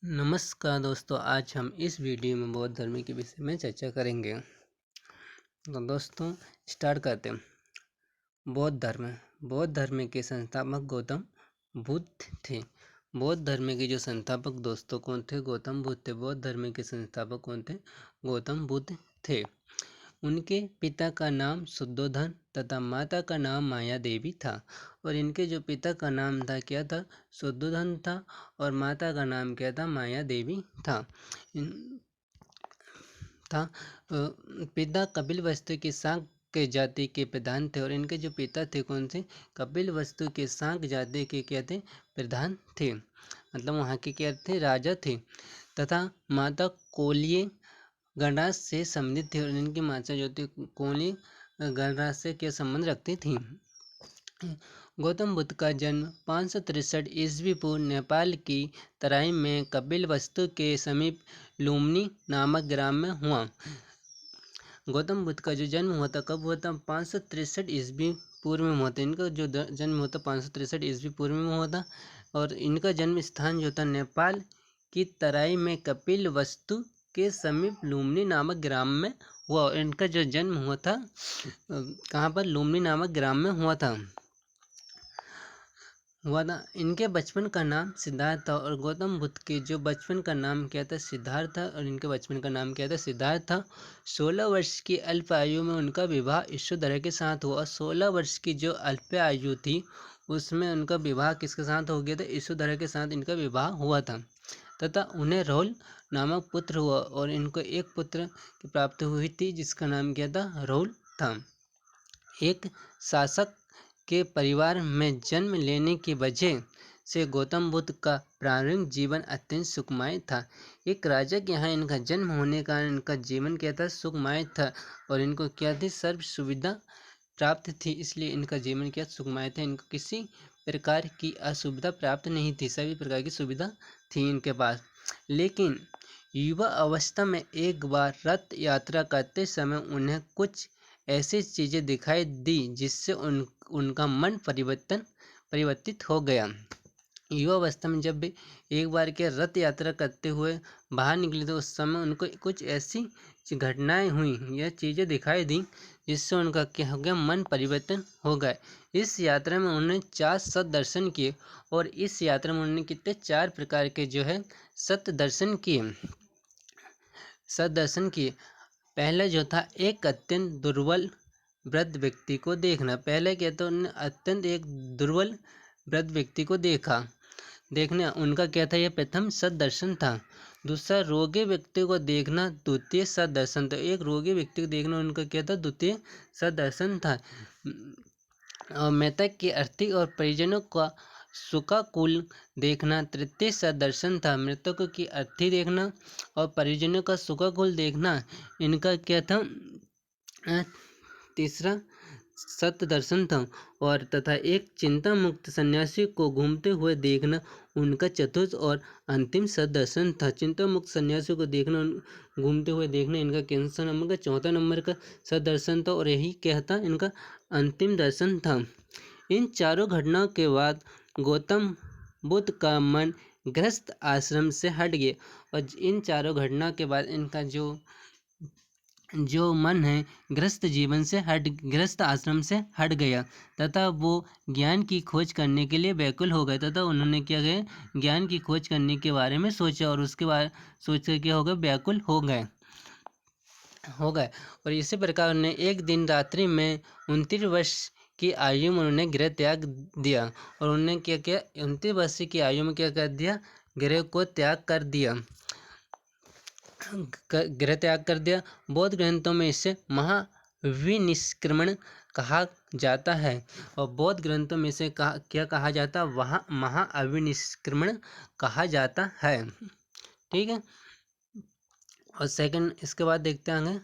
नमस्कार दोस्तों, आज हम इस वीडियो में बौद्ध धर्म के विषय में चर्चा करेंगे। तो दोस्तों स्टार्ट करते हैं। बौद्ध धर्म के संस्थापक गौतम बुद्ध थे। बौद्ध धर्म के जो संस्थापक दोस्तों कौन थे? गौतम बुद्ध थे। बौद्ध धर्म के संस्थापक कौन थे? गौतम बुद्ध थे। उनके पिता का नाम शुद्धोधन तथा माता का नाम माया देवी था। और इनके जो पिता का नाम था क्या था? शुद्धोधन था। और माता का नाम क्या था? माया देवी था। पिता कपिलवस्तु की शाक के जाति के प्रधान थे। और इनके जो पिता थे कौन से? कपिलवस्तु के शाक जाति के क्या थे? प्रधान थे, मतलब वहाँ के क्या थे? राजा थे। तथा माता कोलिय गणराज से संबंधित थी। और इनकी माता जो थी कोलिय गणराज से क्या संबंध रखती थी? गौतम बुद्ध का जन्म 563 ईस्वी पूर्व नेपाल की तराई में कपिलवस्तु के समीप लुम्बिनी नामक ग्राम में हुआ। गौतम बुद्ध का जो जन्म हुआ था कब हुआ था? 563 ईस्वी पूर्व में हुआ था। इनका जो जन्म हुआ था 563 ईस्वी पूर्व में हुआ था। और इनका जन्म स्थान जो था नेपाल की तराई में कपिलवस्तु के समीप लुम्बिनी नामक ग्राम में हुआ। इनका जो जन्म हुआ था कहाँ पर? लुम्बिनी नामक ग्राम में हुआ था। इनके बचपन का नाम सिद्धार्थ था। और गौतम बुद्ध के जो बचपन का नाम क्या था? सिद्धार्थ था। और इनके बचपन का नाम क्या था? सिद्धार्थ था। 16 वर्ष की अल्प आयु में उनका विवाह यशोधरा के साथ हुआ। 16 वर्ष की जो अल्प आयु थी उसमें उनका विवाह किसके साथ हो गया था? यशोधरा के साथ इनका विवाह हुआ था। तथा उन्हें राहुल नामक पुत्र हुआ। और इनको एक पुत्र की प्राप्ति हुई थी जिसका नाम क्या था? राहुल था। एक शासक के परिवार में जन्म लेने की वजह से गौतम बुद्ध का प्रारंभिक जीवन अत्यंत सुखमय था। एक राजा के यहाँ इनका जन्म होने का इनका जीवन क्या था? सुखमय था। और इनको क्या थी? सर्व सुविधा प्राप्त थी, इसलिए इनका जीवन क्या? सुखमय था। इनको किसी प्रकार की असुविधा प्राप्त नहीं थी, सभी प्रकार की सुविधा थी इनके पास। लेकिन युवा अवस्था में एक बार रथ यात्रा करते समय उन्हें कुछ ऐसी चीज़ें दिखाई दी जिससे उनका मन परिवर्तित हो गया। युवा अवस्था में जब भी एक बार के रथ यात्रा करते हुए बाहर निकले तो उस समय उनको कुछ ऐसी घटनाएं हुई या चीज़ें दिखाई दी जिससे उनका क्या हो गया? मन परिवर्तन हो गया। इस यात्रा में उन्होंने 4 सत दर्शन किए। और इस यात्रा में उन्होंने कितने? 4 प्रकार के जो है सत दर्शन किए। पहला जो था एक अत्यंत दुर्बल वृद्ध व्यक्ति को देखना। पहले क्या था? उन्होंने अत्यंत एक दुर्बल वृद्ध व्यक्ति को देखना उनका क्या था? यह प्रथम सददर्शन था। दूसरा रोगी व्यक्ति को देखना द्वितीय सददर्शन था। एक रोगी व्यक्ति को देखना उनका क्या था? द्वितीय सददर्शन था। और मृतक की अर्थी और परिजनों का शोकाकुल देखना तृतीय सददर्शन था। मृतकों की अर्थी देखना और परिजनों का शोकाकुल देखना इनका क्या था? तीसरा सत्य दर्शन था। और तथा एक चिंता मुक्त सन्यासी को घूमते हुए देखना उनका चतुर्थ और अंतिम सददर्शन था। चिंता मुक्त सन्यासी को देखना, घूमते हुए देखना इनका कैसा नंबर का? चौथा नंबर का सददर्शन था। और यही क्या था? इनका अंतिम दर्शन था। इन चारों घटनाओं के बाद गौतम बुद्ध का मन गृहस्थ आश्रम से हट गया। और इन चारों घटना के बाद इनका जो मन है गृहस्थ आश्रम से हट गया तथा वो ज्ञान की खोज करने के लिए व्याकुल हो गए। तथा उन्होंने क्या गए? ज्ञान की खोज करने के बारे में सोचा और उसके बारे सोच कर क्या हो गए? व्याकुल हो गए। और इसी प्रकार उन्होंने एक दिन रात्रि में 29 वर्ष की आयु में उन्होंने गृह त्याग दिया। और उन्होंने क्या किया? 29 वर्ष की आयु में क्या कर दिया? गृह को त्याग कर दिया। बौद्ध ग्रंथों में इसे महाविनिष्क्रमण कहा जाता है। और बौद्ध ग्रंथों में इसे क्या कहा जाता है? वहाँ महाअविनिष्क्रमण कहा जाता है। ठीक है। और सेकंड इसके बाद देखते हैं आगे।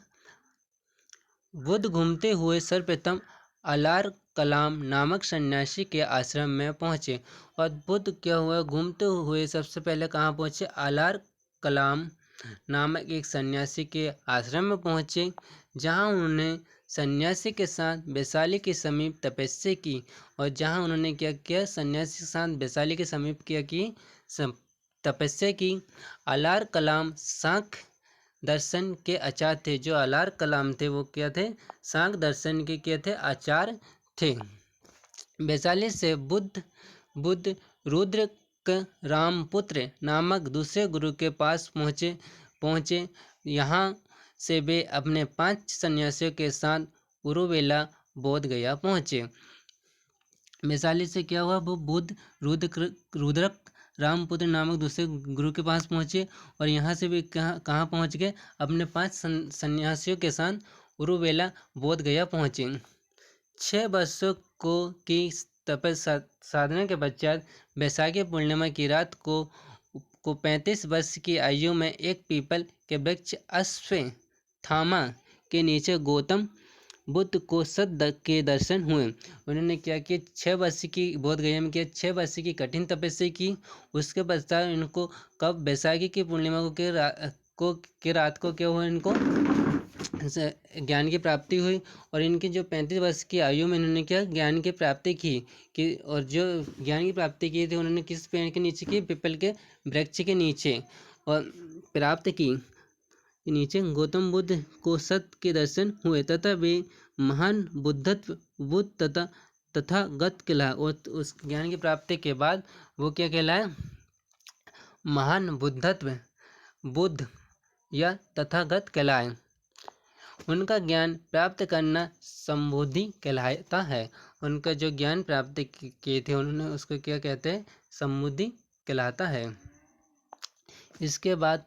बुद्ध घूमते हुए सर्वप्रथम अलार कलाम नामक सन्यासी के आश्रम में पहुँचे। और बुद्ध क्या हुआ? घूमते हुए सबसे पहले कहाँ पहुँचे? अलार कलाम नामक एक सन्यासी के आश्रम में पहुँचे, जहाँ उन्होंने सन्यासी के साथ वैशाली के समीप तपस्या की। और जहाँ उन्होंने क्या किया? सन्यासी के साथ वैशाली के समीप क्या की? तपस्या की। अलार कलाम सांख्य दर्शन के आचार्य थे। जो अलार कलाम थे वो क्या थे? सांख्य दर्शन के क्या थे? आचार्य थे। वैशाली से बुद्ध रुद्र रामपुत्र नामक दूसरे गुरु के पास पहुँचे। यहाँ से वे अपने 5 सन्यासियों के साथ उरुवेला बोध गया पहुँचे। वैशाली से क्या हुआ? वो बुद्ध रुद्रक रामपुत्र नामक दूसरे गुरु के पास पहुँचे और यहाँ से वे कहाँ पहुँच गए? अपने 5 सन्यासियों के साथ उरुवेला बोध गया पहुँचे। 6 वर्षों की तपस्या साधना के पश्चात बैसाखी पूर्णिमा की रात को 35 वर्ष की आयु में एक पीपल के वृक्ष अश्वत्थामा के नीचे गौतम बुद्ध को के दर्शन हुए। उन्होंने क्या किया? 6 वर्ष की बोध गया में किया 6 वर्ष की कठिन तपस्या की। उसके पश्चात इनको कब? बैसाखी की पूर्णिमा के रात को क्या हुआ? इनको ज्ञान की प्राप्ति हुई और इनकी जो 35 वर्ष की आयु में इन्होंने क्या ज्ञान की प्राप्ति की कि और जो ज्ञान की प्राप्ति की थी उन्होंने किस पेड़ के नीचे की? पीपल के वृक्ष के नीचे और प्राप्त की। नीचे गौतम बुद्ध को सत्य के दर्शन हुए तथा वे महान बुद्ध तथागत कहलाए। और उस ज्ञान की प्राप्ति के बाद वो क्या कहलाए? महान बुद्ध या तथागत कहलाए। उनका ज्ञान प्राप्त करना संबोधि कहलाता है। उनका जो ज्ञान प्राप्त किए थे उन्होंने उसको क्या कहते हैं? संबोधि कहलाता है। इसके बाद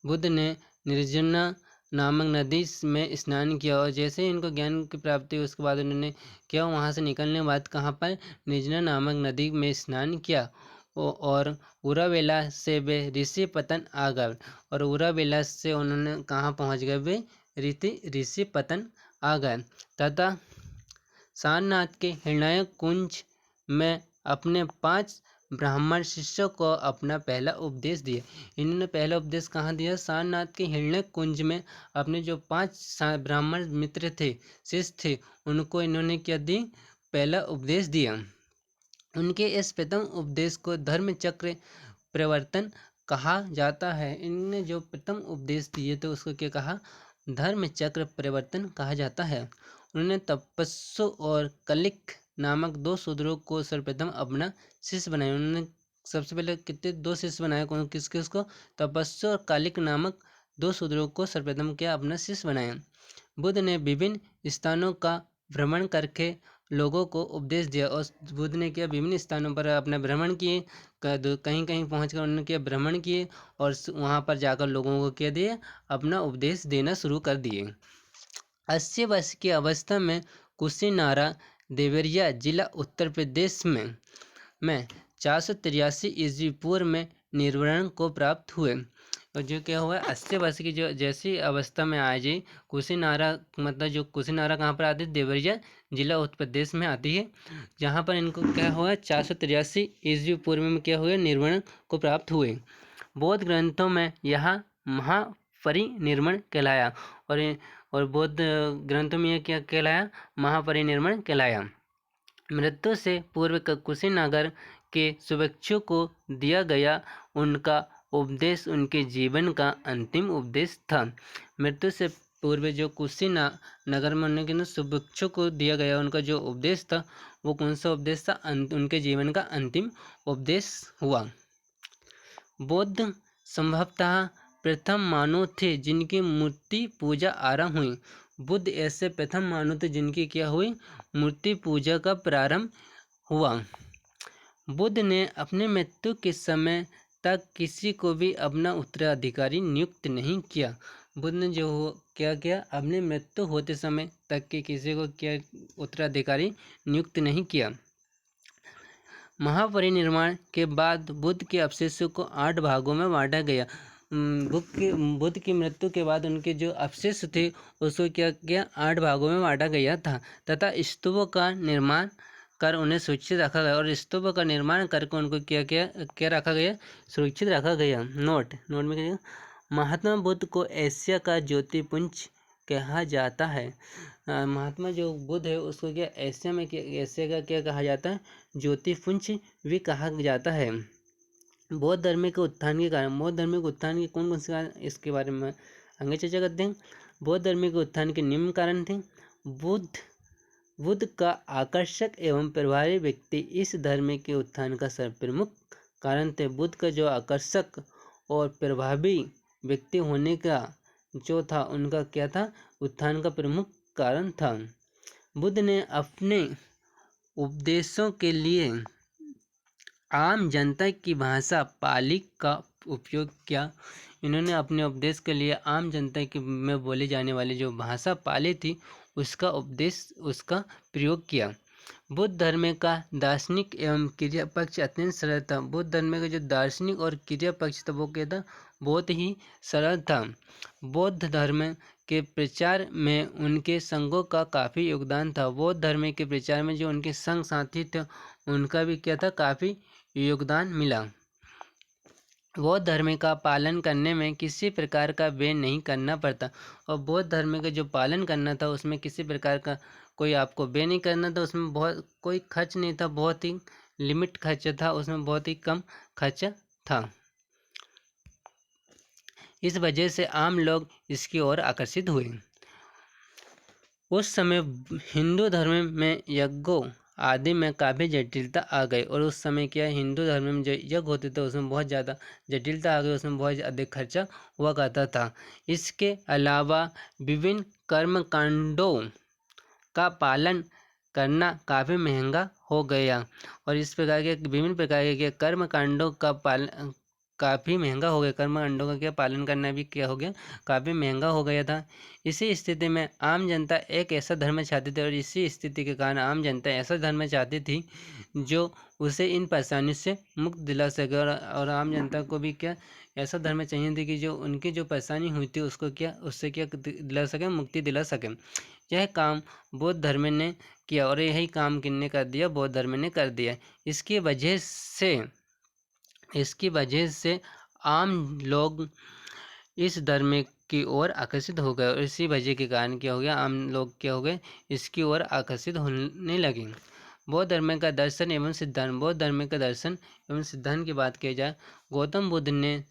बुद्ध ने निर्जना नामक नदी में स्नान किया और जैसे ही इनको ज्ञान की प्राप्ति हुई उसके बाद उन्होंने क्या वहाँ से निकलने के बाद कहाँ पर? निर्जना नामक नदी में स्नान किया और उरावेला से वे ऋषि पतन आ गए और उरावेला से उन्होंने कहाँ पहुँच गए? वे ऋषि पतन आ गए तथा सारनाथ के हिरण्यक कुंज में अपने 5 ब्राह्मण शिष्यों को अपना पहला उपदेश दिया। इन्होंने पहला उपदेश कहाँ दिया? सारनाथ के हिरण्यक कुंज में अपने जो 5 ब्राह्मण मित्र थे, शिष्य थे, उनको इन्होंने क्या दी? पहला उपदेश दिया। उनके इस प्रथम उपदेश को धर्म चक्र प्रवर्तन कहा जाता है। इन्होंने जो प्रथम उपदेश दिए थे उसको क्या कहा? धर्म चक्र परिवर्तन कहा जाता है। उन्होंने तपस्सु और कलिक नामक 2 शूद्रों को सर्वप्रथम अपना शिष्य बनाया। उन्होंने सबसे पहले कितने 2 शिष्य बनाए? किसके? उसको तपस्सु और कालिक नामक 2 शूद्रों को सर्वप्रथम क्या अपना शिष्य बनाया। बुद्ध ने विभिन्न स्थानों का भ्रमण करके लोगों को उपदेश दिया और बुद्ध ने क्या विभिन्न स्थानों पर अपना भ्रमण किए। कहीं कहीं पहुँच कर उन्होंने क्या भ्रमण किए और वहाँ पर जाकर लोगों को क्या दिए? अपना उपदेश देना शुरू कर दिए। 80 वर्ष की अवस्था में कुशीनारा देवरिया जिला उत्तर प्रदेश में 483 ईस्वी पूर्व में निर्वाण को प्राप्त हुए। और जो क्या हुआ? 80 वर्ष की जो जैसी अवस्था में आ जाए कुशीनारा, मतलब जो कुशीनारा कहाँ पर आती है? देवरिया जिला उत्तर प्रदेश में आती है। जहाँ पर इनको क्या हुआ? 483 ईस्वी पूर्व में क्या हुए? निर्वाण को प्राप्त हुए। बौद्ध ग्रंथों में यह महापरिनिर्वाण कहलाया और बौद्ध ग्रंथों में यह क्या कहलाया? महापरिनिर्वाण कहलाया। मृत्यु से पूर्व कुशीनगर के शुभेच्छु को दिया गया उनका उपदेश उनके जीवन का अंतिम उपदेश था। मृत्यु से पूर्व जो कुशीनगर में उनके शुभेच्छु को दिया गया उनका जो उपदेश था वो कौन सा उपदेश था? उनके जीवन का अंतिम उपदेश हुआ। बौद्ध संभवतः प्रथम मानव थे जिनकी मूर्ति पूजा आरंभ हुई। बुद्ध ऐसे प्रथम मानव थे जिनकी क्या हुई? मूर्ति पूजा का प्रारंभ हुआ। बुद्ध ने अपने मृत्यु के समय तक किसी को भी अपना उत्तराधिकारी नियुक्त नहीं किया। बुद्ध ने जो क्या किया? अपने मृत्यु होते समय तक के किसी को क्या उत्तराधिकारी नियुक्त नहीं किया। महापरिनिर्वाण के बाद बुद्ध के अवशेषों को 8 भागों में बांटा गया। बुद्ध की मृत्यु के बाद उनके जो अवशेष थे उसको क्या किया? 8 भागों में बांटा गया था तथा स्तूपों का निर्माण कर उन्हें सुरक्षित रखा गया और स्तूपों का निर्माण करके उनको क्या रखा गया? सुरक्षित रखा गया। नोट में क्या? महात्मा बुद्ध को एशिया का ज्योतिपुंज कहा जाता है। महात्मा जो बुद्ध है उसको क्या एशिया का क्या कहा जाता है? ज्योतिपुंज भी कहा जाता है। बौद्ध धर्म के उत्थान के कारण, बौद्ध धर्म के उत्थान के कौन कौन से कारण, इसके बारे में आगे चर्चा करते हैं। बौद्ध धर्म के उत्थान के निम्न कारण थे। बुद्ध बुद्ध का आकर्षक एवं प्रभावी व्यक्ति इस धर्म के उत्थान का प्रमुख कारण थे। बुद्ध का जो आकर्षक और प्रभावी व्यक्ति होने का जो था, उनका क्या था, उत्थान का प्रमुख कारण था। बुद्ध ने अपने उपदेशों के लिए आम जनता की भाषा पाली का उपयोग किया। इन्होंने अपने उपदेश के लिए आम जनता की में बोली जाने वाली जो भाषा पाली थी, उसका प्रयोग किया। बुद्ध धर्म का दार्शनिक एवं क्रिया पक्ष अत्यंत सरल था। बुद्ध धर्म का जो दार्शनिक और क्रिया पक्ष था, वो क्या था, बहुत ही सरल था। बौद्ध धर्म के प्रचार में उनके संघों का काफ़ी योगदान था। बौद्ध धर्म के प्रचार में जो उनके संघ साथी थे, उनका भी क्या था, काफ़ी योगदान मिला। बौद्ध धर्म का पालन करने में किसी प्रकार का व्यय नहीं करना पड़ता, और बौद्ध धर्म का जो पालन करना था, उसमें किसी प्रकार का कोई आपको व्यय नहीं करना था। उसमें बहुत कोई खर्च नहीं था, बहुत ही लिमिट खर्च था, उसमें बहुत ही कम खर्च था। इस वजह से आम लोग इसकी ओर आकर्षित हुए। उस समय हिंदू धर्म में यज्ञों आदि में काफ़ी जटिलता आ गई, और उस समय क्या हिंदू धर्म में जो यज्ञ होते थे, उसमें बहुत ज़्यादा जटिलता आ गई, उसमें बहुत अधिक खर्चा हुआ करता था। इसके अलावा विभिन्न कर्म कांडों का पालन करना काफ़ी महंगा हो गया, और इस प्रकार के विभिन्न प्रकार के कर्म कांडों का पालन काफ़ी महंगा हो गया। कर्म कांडों का क्या पालन करना भी क्या हो गया, काफ़ी महंगा हो गया था। इसी स्थिति में आम जनता एक ऐसा धर्म चाहती थी, और इसी स्थिति के कारण आम जनता ऐसा धर्म चाहती थी जो उसे इन परेशानियों से मुक्त दिला सके, और आम जनता को भी क्या ऐसा धर्म चाहिए थी कि जो उनकी जो परेशानी हुई थी, उसको क्या उससे क्या दिला सके, मुक्ति दिला सके। यह काम बौद्ध धर्म ने किया, और यही काम किसने कर दिया, बौद्ध धर्म ने कर दिया। इसकी वजह से आम लोग इस धर्म की ओर आकर्षित हो गए, और इसी वजह के कारण क्या हो गया, आम लोग क्या हो गए, इसकी ओर आकर्षित होने लगे। बौद्ध धर्म का दर्शन एवं सिद्धांत। बौद्ध धर्म का दर्शन एवं सिद्धांत की बात की जाए, गौतम बुद्ध ने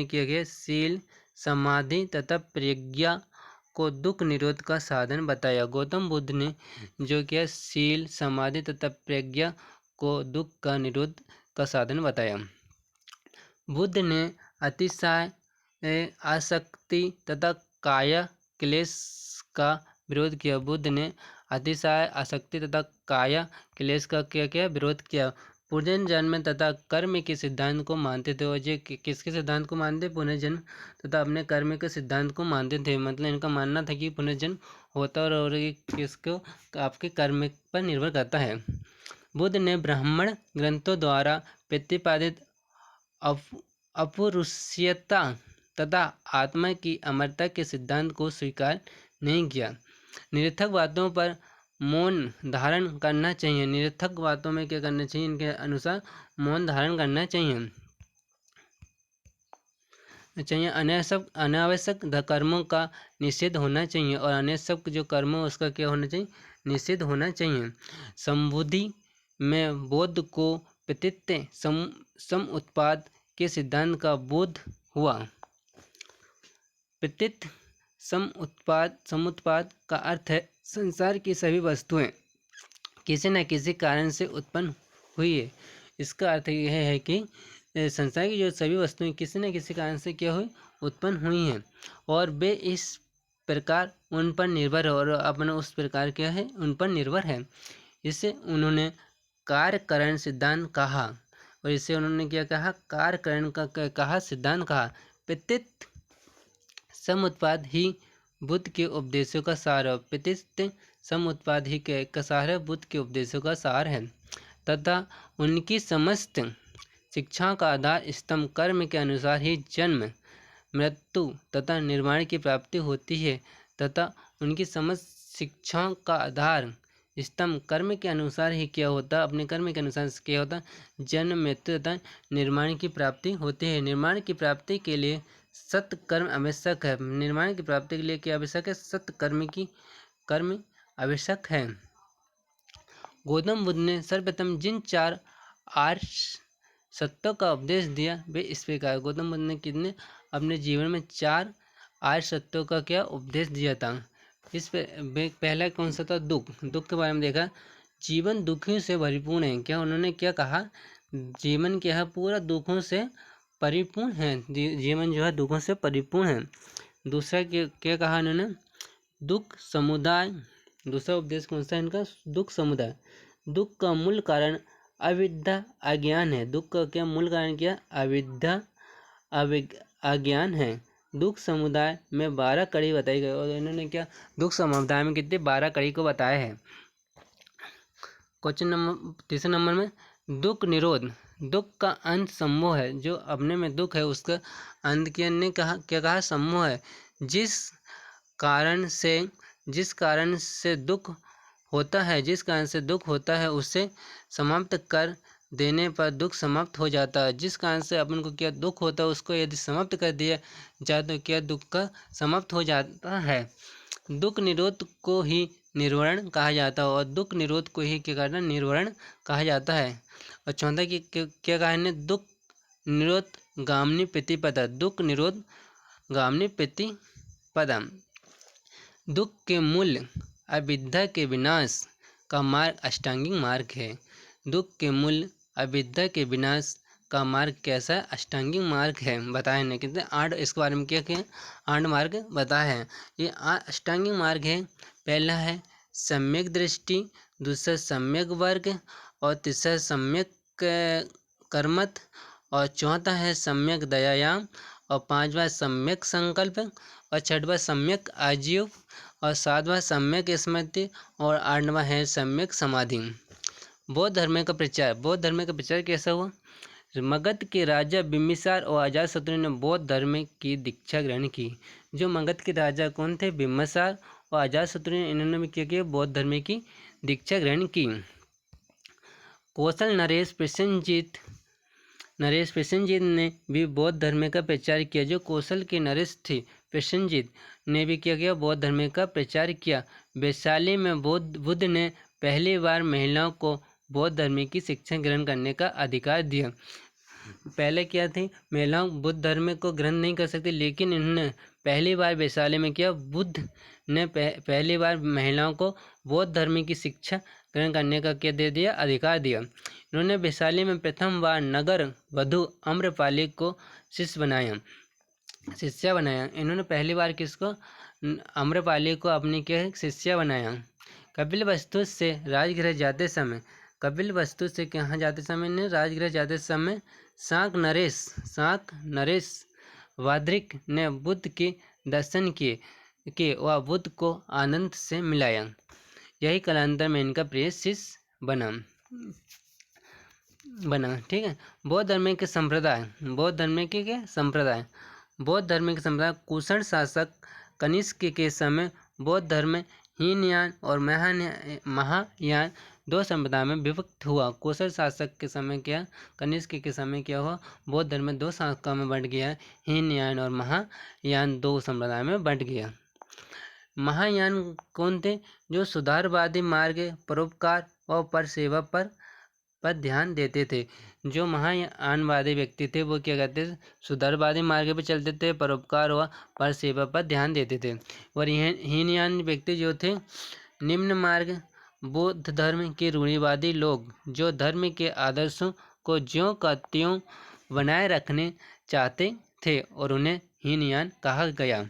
क्या किया, शील, समाधि तथा प्रज्ञा को दुख निरोध का साधन बताया। गौतम बुद्ध ने जो किया, शील, समाधि तथा प्रज्ञा को दुख का निरोध का साधन बताया। बुद्ध ने अतिशय आसक्ति तथा काया क्लेश का विरोध किया। बुद्ध ने अतिशय आसक्ति तथा काया क्लेश का क्या किया, विरोध किया। पुनर्जन्म तथा कर्म के सिद्धांत को मानते थे, और ये किसके सिद्धांत को मानते, पुनर्जन्म तथा अपने कर्म के सिद्धांत को मानते थे। मतलब इनका मानना था कि पुनर्जन्म होता है, और ये किसको, आपके कर्म पर निर्भर करता है। बुद्ध ने ब्राह्मण ग्रंथों द्वारा प्रतिपादित अपौरुषेयता तथा आत्मा की अमरता के सिद्धांत को स्वीकार नहीं किया। निरर्थक बातों पर मौन धारण करना चाहिए। निरर्थक बातों में क्या करना चाहिए, इनके अनुसार मौन धारण करना चाहिए। अनावश्यक कर्मों का निषेध होना चाहिए, और अनावश्यक जो कर्म हो उसका क्या होना चाहिए, निषेध होना चाहिए। संबुद्धि में बौद्ध को प्रतित्व समुत्पाद के सिद्धांत का बोध हुआ। प्रतित्व समुत्पाद का अर्थ है संसार की सभी वस्तुएं किसी न किसी कारण से उत्पन्न हुई है। इसका अर्थ यह है कि संसार की जो सभी वस्तुएं किसी न किसी कारण से क्या हुई, उत्पन्न हुई हैं, और वे इस प्रकार उन पर निर्भर है, और अपना उस प्रकार क्या है, उन पर निर्भर है। इसे उन्होंने कार्यकरण सिद्धांत कहा, और इसे उन्होंने क्या कहा, कार्यकरण का कहा, सिद्धांत कहा। प्रतित्व समुत्पाद ही बुद्ध के उपदेशों का सार है। प्रतित्व समुत्पाद ही का सार है, बुद्ध के उपदेशों का सार है, तथा उनकी समस्त शिक्षाओं का आधार स्तंभ कर्म के अनुसार ही जन्म, मृत्यु तथा निर्माण की प्राप्ति होती है, तथा उनकी समस्त शिक्षाओं का आधार स्तंभ कर्म के अनुसार ही क्या होता, अपने कर्म के अनुसार क्या होता, जन्म, मृत्यु तथा निर्माण की प्राप्ति होती है। निर्माण की प्राप्ति के लिए सत्य कर्म आवश्यक है। निर्माण की प्राप्ति के लिए क्या आवश्यक है, सत्य कर्म आवश्यक है। गौतम बुद्ध ने सर्वप्रथम जिन 4 आर्य सत्यों का उपदेश दिया वे इस प्रकार। गौतम बुद्ध ने कितने अपने जीवन में 4 आर्य सत्यों का क्या उपदेश दिया था। इस पे पहला कौन सा था? दुख के बारे में देखा। जीवन दुखों से परिपूर्ण है। क्या उन्होंने क्या कहा? जीवन क्या है? पूरा दुखों से परिपूर्ण है। जीवन जो है दुखों से परिपूर्ण है। दूसरा क्या कहा इन्होंने? दुख समुदाय। दूसरा उपदेश कौन सा इनका? दुख समुदाय। दुख का मूल कारण अविद्या अज्ञान है। दुख का क्या मूल कारण? क्या? अविद्या अज्ञान है। दुख समुदाय में 12 कड़ी बताई गई। और इन्होंने क्या दुख समुदाय में कितने 12 कड़ी को बताया है। क्वेश्चन नंबर तीसरे नंबर में दुख निरोध। दुख का अंत सम्मोह है। जो अपने में दुख है उसका अंत ने कहा क्या कहा? सम्मोह है। जिस कारण से दुख होता है उसे समाप्त कर देने पर दुख समाप्त हो जाता है। जिस कारण से अपन को क्या दुख होता है उसको यदि समाप्त कर दिया जाए तो क्या दुख का समाप्त हो जाता है। दुख निरोध को ही निर्वरण कहा जाता है। और दुख निरोध को ही क्या करना? निर्वरण कहा जाता है। और चौथा की क्या कहा है? दुख निरोध गामिनी प्रतिपदा। दुख निरोध गामिनी प्रतिपदा। दुख के मूल अविद्या के विनाश का मार्ग अष्टांगिक मार्ग है। दुख के मूल अविद्या के विनाश का मार्ग कैसा है? अष्टांगिक मार्ग है। बताए ना कितने 8 इसके बारे में क्या 8 मार्ग बताए हैं। ये अष्टांगिक मार्ग है। पहला है सम्यक दृष्टि, दूसरा सम्यक वर्ग, और तीसरा सम्यक कर्मठ, और चौथा है सम्यक दयायाम, और पांचवा सम्यक संकल्प, और छठवां सम्यक आजीव, और सातवां सम्यक स्मृति, और आठवां है सम्यक समाधि। बौद्ध धर्म का प्रचार कैसा हुआ? मगध के राजा बिम्बिसार और अजातशत्रु ने बौद्ध धर्म की दीक्षा ग्रहण की। जो मगध के राजा कौन थे? बिम्बिसार और अजातशत्रु ने इन्होंने भी क्या किया? बौद्ध धर्म की दीक्षा ग्रहण की। कौशल नरेश प्रसेनजीत ने भी बौद्ध धर्म का प्रचार किया। जो कौशल के नरेश थे प्रसेनजीत ने भी क्या किया? बौद्ध धर्म का प्रचार किया। वैशाली में बुद्ध ने पहली बार महिलाओं को बौद्ध धर्म की शिक्षा ग्रहण करने का अधिकार दिया। पहले क्या थी? महिलाओं बुद्ध धर्म को ग्रहण नहीं कर सकती, लेकिन इन्होंने पहली बार वैशाली में किया। बुद्ध ने पहली बार महिलाओं को बौद्ध धर्म की शिक्षा ग्रहण करने का क्या दे दिया? अधिकार दिया। इन्होंने वैशाली में प्रथम बार नगर वधु आम्रपाली को शिष्य बनाया। इन्होंने पहली बार किसको? आम्रपाली को अपनी क्या शिष्या बनाया। कपिलवस्तु से राजगृह जाते समय राजगृह जाते समय शाक नरेश वाद्रिक ने बुद्ध के दर्शन किए व बुद्ध को आनंद से मिलाया। यही कालांतर में इनका प्रिय शिष्य बना। ठीक है। बौद्ध धर्म के संप्रदाय। बौद्ध धर्म के संप्रदाय कुषाण शासक कनिष्क के समय बौद्ध धर्म हीनयान और महायान 2 संप्रदाय में विभक्त हुआ। कुषाण शासक के समय क्या? कनिष्क के समय क्या हुआ? बौद्ध धर्म 2 शाखाओं में बंट गया। हीनयान और महायान 2 संप्रदाय में बंट गया। महायान कौन थे? जो सुधारवादी मार्ग, परोपकार और परसेवा पर ध्यान देते थे। जो महायानवादी व्यक्ति थे वो क्या करते थे? सुधारवादी मार्ग पर चलते थे, परोपकार व परसेवा पर ध्यान देते थे। और हीनयान व्यक्ति जो थे निम्न मार्ग, बौद्ध धर्म के रूढ़िवादी लोग जो धर्म के आदर्शों को ज्यों का त्यों बनाए रखने चाहते थे और उन्हें हीनयान कहा गया।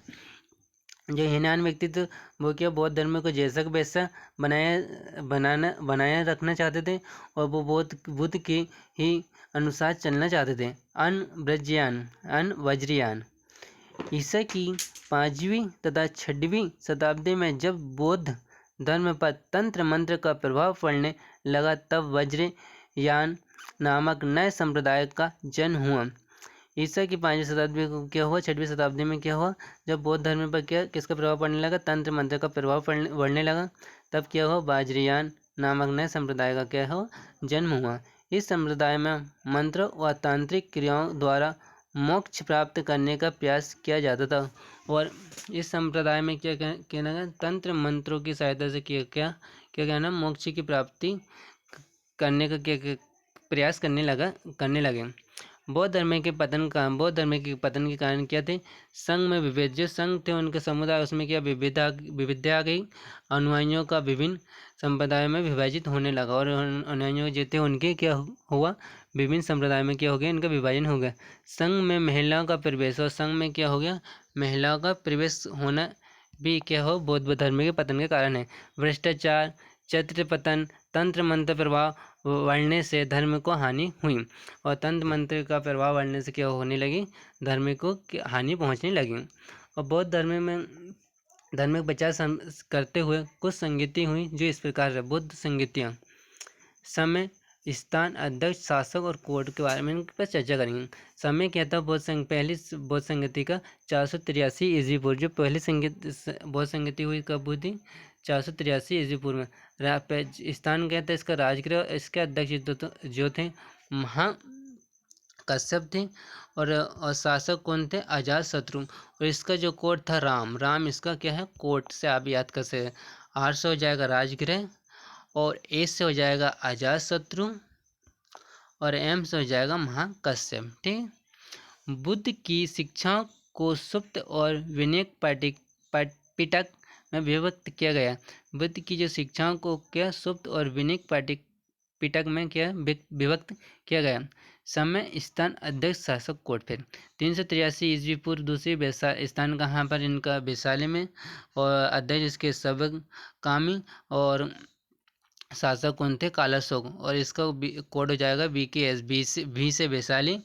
जो हीनयान व्यक्ति थे वो क्या? बौद्ध धर्म को जैसा का वैसा बनाए रखना चाहते थे और वो बुद्ध के ही अनुसार चलना चाहते थे। अन वज्रयान। ईसा की 5वीं तथा 6वीं शताब्दी में जब बौद्ध धर्म पर तंत्र मंत्र का प्रभाव पड़ने लगा तब वज्रयान नामक नए संप्रदाय का जन्म हुआ। ईसा की 5वीं शताब्दी को क्या हुआ? 6वीं शताब्दी में क्या हुआ? जब बौद्ध धर्म पर क्या किसका प्रभाव पड़ने लगा? तंत्र मंत्र का प्रभाव बढ़ने लगा। तब क्या हुआ? वज्रयान नामक नए संप्रदाय का क्या हुआ? जन्म हुआ। इस संप्रदाय में मंत्र व तांत्रिक क्रियाओं द्वारा मोक्ष प्राप्त करने का प्रयास किया जाता था। और इस संप्रदाय में क्या कहना गया? तंत्र मंत्रों की सहायता से क्या कहना? मोक्ष की प्राप्ति करने का क्या प्रयास करने लगे। बौद्ध धर्म के पतन के कारण क्या थे? संघ में विभेद, जो संघ थे उनके समुदाय, उसमें क्या विविधता आ गई। अनुयायियों का विभिन्न संप्रदायों में विभाजित होने लगा, और अनुयायियों जो थे उनके क्या हुआ? विभिन्न संप्रदाय में क्या हो गया? इनका विभाजन हो गया। संघ में महिलाओं का प्रवेश, और संघ में क्या हो गया? महिलाओं का प्रवेश होना भी क्या हो? बौद्ध धर्म के पतन के कारण है। भ्रष्टाचार, चरित्र पतन, तंत्र मंत्र प्रभाव बढ़ने से धर्म को हानि हुई, और तंत्र मंत्र का प्रभाव बढ़ने से क्या होने लगी? धर्म को हानि पहुंचने लगी। और बौद्ध धर्म में धार्मिक प्रचार करते हुए कुछ संगति हुई जो इस प्रकार है। बुद्ध संगतियाँ, समय, स्थान, अध्यक्ष, शासक और कोर्ट के बारे में इनके पर चर्चा करेंगे। समय क्या था? पहली बौद्ध संगति का 483 ईस्वी पूर्व, जो पहली बौद्ध संगति हुई कब हुई थी? 483 ईस्वी पूर्व में। स्थान क्या था? इसका राजगृह, इसके अध्यक्ष जो थे कश्यप थे, और शासक कौन थे? अजात शत्रु। और इसका जो कोट था राम इसका क्या है? कोट से आप याद कर सकते हैं। आर से हो जाएगा राजगृह, और ए से हो जाएगा अजात शत्रु, और एम से हो जाएगा महाकश्यप। ठीक। बुद्ध की शिक्षाओं को सुप्त और विनयक पिटक में विभक्त किया गया। बुद्ध की जो शिक्षाओं को क्या सुप्त और विनयक पिटक में क्या विभक्त किया गया। समय, स्थान, अध्यक्ष, शासक, कोट। फिर 383 ईस्वी पूर्व दूसरी स्थान कहाँ पर? इनका वैशाली में, और अध्यक्ष इसके सबकामी, और शासक कौन थे? कालाशोक। और इसका कोड हो जाएगा BKS। भी से वैशाली,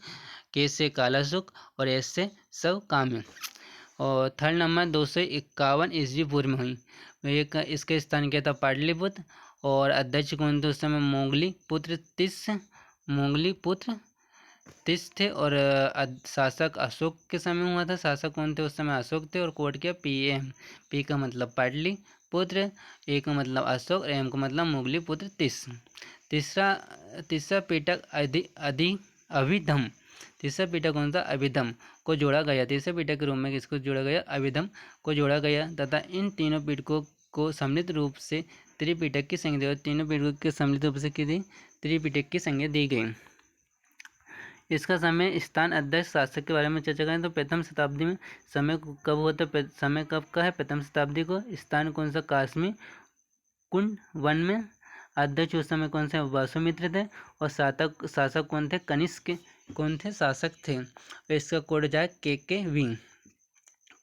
के से कालाशोक, और एस से सबकामी। और थर्ड नंबर 251 ईस्वी पूर्व में हुई। इसका स्थान क्या था? पाटलिपुत्र, और अध्यक्ष कौन थे उस समय? मोंगली पुत्र तिस थे, और शासक अशोक के समय हुआ था। शासक कौन थे उस समय? अशोक थे। और कोट क्या? PM। पी का मतलब पाटली पुत्र, ए का मतलब अशोक, और एम का मतलब मुगली पुत्र तिस। तीसरा पिटक अभिधम। तीसरा पिटक कौन सा? अभिधम को जोड़ा गया। तीसरे पिटक के रूप में किसको जोड़ा गया? अभिधम को जोड़ा गया, तथा इन तीनों पिटकों को सम्मिलित रूप से त्रिपिटक की संज्ञा दी। तीनों पिटकों के सम्मिलित रूप से त्रिपिटक की संज्ञा दी गई। इसका समय, स्थान, अध्यक्ष, शासक के बारे में चर्चा करें तो प्रथम शताब्दी में समय कब हुआ था? समय कब का है? प्रथम शताब्दी को। स्थान कौन सा? काश्मीर कुंड वन में। अध्यक्ष उस समय कौन से? वासुमित्र थे। और शासक कौन थे? कनिष्क कौन थे? शासक थे। और इसका कोड जाए KKV।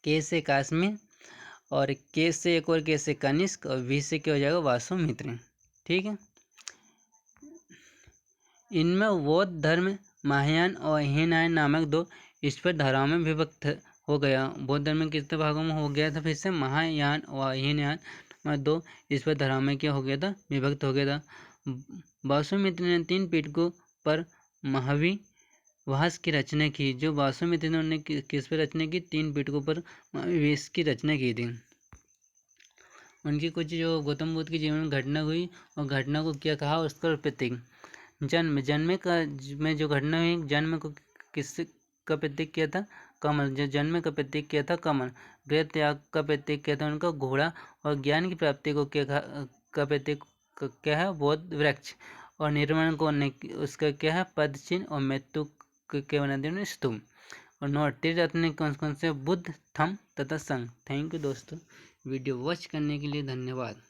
के से काश्मीर, और के से एक और के से कनिष्क, और वी से क्या हो जाएगा? वासुमित्र। ठीक है। इनमें बौद्ध धर्म महायान और हीनयान नामक दो ईश्वर धाराओं में विभक्त हो गया। बौद्ध धर्म कितने भागों में हो गया था? फिर से महायान और हीनयान में दो ईश्वर धाराओं में क्या हो गया था? विभक्त हो गया था। वासुमित्र ने 3 पिटकों पर महाविवास की रचना की। जो वासुमित्र ने उन्होंने किस पर रचना की? 3 पिटकों पर महाविवास की रचना की थी। उनकी कुछ जो गौतम बुद्ध के जीवन में घटना हुई, और घटना को क्या कहा? उसका प्रतीक। जन्म में जो घटना हुई, जन्म को किस का प्रतीक किया था? कमल। जो जन्म का प्रतीक किया था? कमल। गृह त्याग का प्रतीक किया था उनका? घोड़ा। और ज्ञान की प्राप्ति को क्या का प्रतीक क्या है? बौद्ध वृक्ष। और निर्माण को उसका क्या है? पद चिन्ह। और मृत्यु के बना दिया उन्होंने स्तूप। और नोट त्रिरत्न कौन कौन से? बुद्ध, थम तथा संघ। थैंक यू दोस्तों, वीडियो वॉच करने के लिए धन्यवाद।